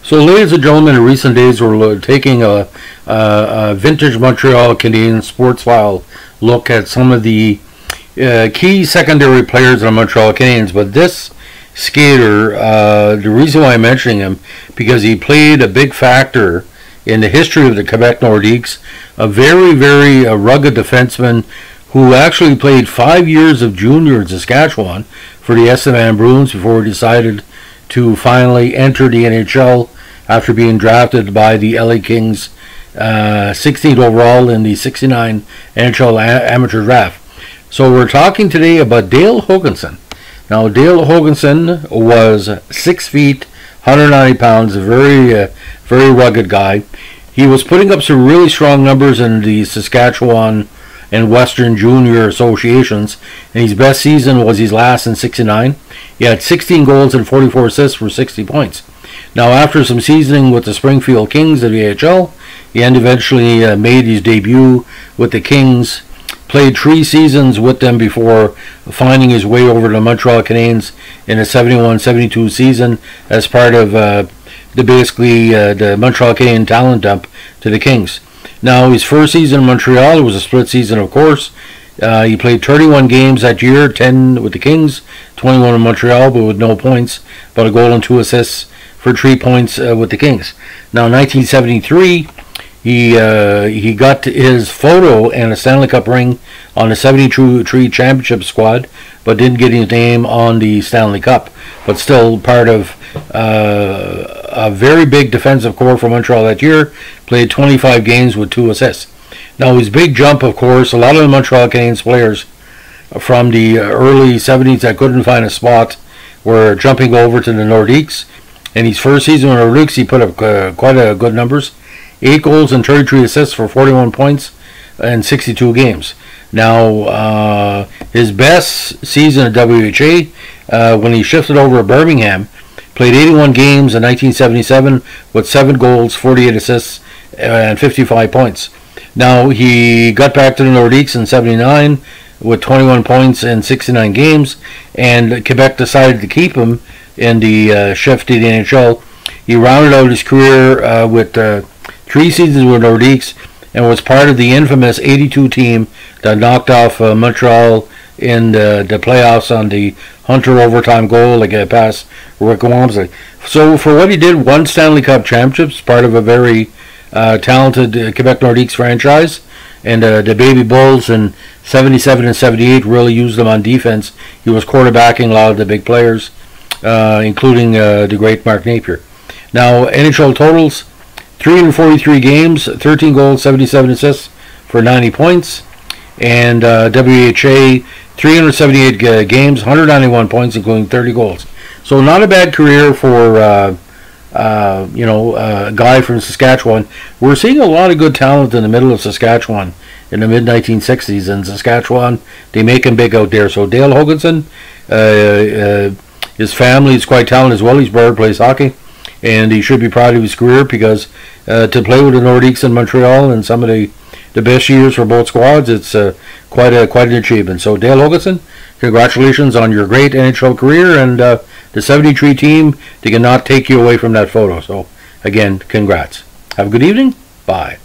So, ladies and gentlemen, in recent days we're taking a vintage Montreal Canadiens sports file look at some of the key secondary players in the Montreal Canadiens. But this skater, the reason why I'm mentioning him, because he played a big factor in the history of the Quebec Nordiques, a very, very rugged defenseman who actually played 5 years of junior in Saskatchewan for the Estevan Bruins before he decided to finally enter the NHL after being drafted by the LA Kings 16th overall in the 69 NHL amateur draft. So we're talking today about Dale Hoganson. Now, Dale Hoganson was 6 feet, 190 pounds, a very rugged guy. He was putting up some really strong numbers in the Saskatchewan and Western Junior Associations, and his best season was his last in 69. He had 16 goals and 44 assists for 60 points. Now, after some seasoning with the Springfield Kings of the AHL, he eventually made his debut with the Kings, played 3 seasons with them before finding his way over to the Montreal Canadiens in the 71-72 season as part of the Montreal Canadiens talent dump to the Kings. Now, his first season in Montreal, it was a split season, of course. He played 31 games that year, 10 with the Kings, 21 in Montreal, but with no points, but a goal and 2 assists for 3 points with the Kings. Now, in 1973, he got his photo and a Stanley Cup ring on the 73 championship squad, but didn't get his name on the Stanley Cup. But still part of a very big defensive core for Montreal that year. Played 25 games with 2 assists. Now, his big jump, of course, a lot of the Montreal Canadiens players from the early 70s that couldn't find a spot were jumping over to the Nordiques. In his first season with the Nordiques, he put up quite a good numbers. 8 goals and 33 assists for 41 points in 62 games. Now, his best season at WHA, when he shifted over to Birmingham, played 81 games in 1977 with 7 goals, 48 assists, and 55 points. Now, he got back to the Nordiques in 79 with 21 points in 69 games, and Quebec decided to keep him in the shift to the NHL. He rounded out his career with 3 seasons with Nordiques and was part of the infamous 82 team that knocked off Montreal in the playoffs on the Hunter overtime goal like past Rick Wamsley. So for what he did, 1 Stanley Cup championships, part of a very talented Quebec Nordiques franchise, and the Baby Bulls in 77 and 78 really used him on defense. He was quarterbacking a lot of the big players, including the great Mark Napier. Now, NHL totals: 343 games, 13 goals, 77 assists for 90 points. And WHA, 378 games, 191 points, including 30 goals. So not a bad career for a guy from Saskatchewan. We're seeing a lot of good talent in the middle of Saskatchewan in the mid-1960s. And Saskatchewan, they make him big out there. So Dale Hoganson, his family is quite talented as well. His brother plays hockey, and he should be proud of his career because to play with the Nordiques in Montreal and some of the best years for both squads, it's quite an achievement. So Dale Hoganson, congratulations on your great NHL career, and the 73 team, they cannot take you away from that photo. So again, congrats. Have a good evening. Bye.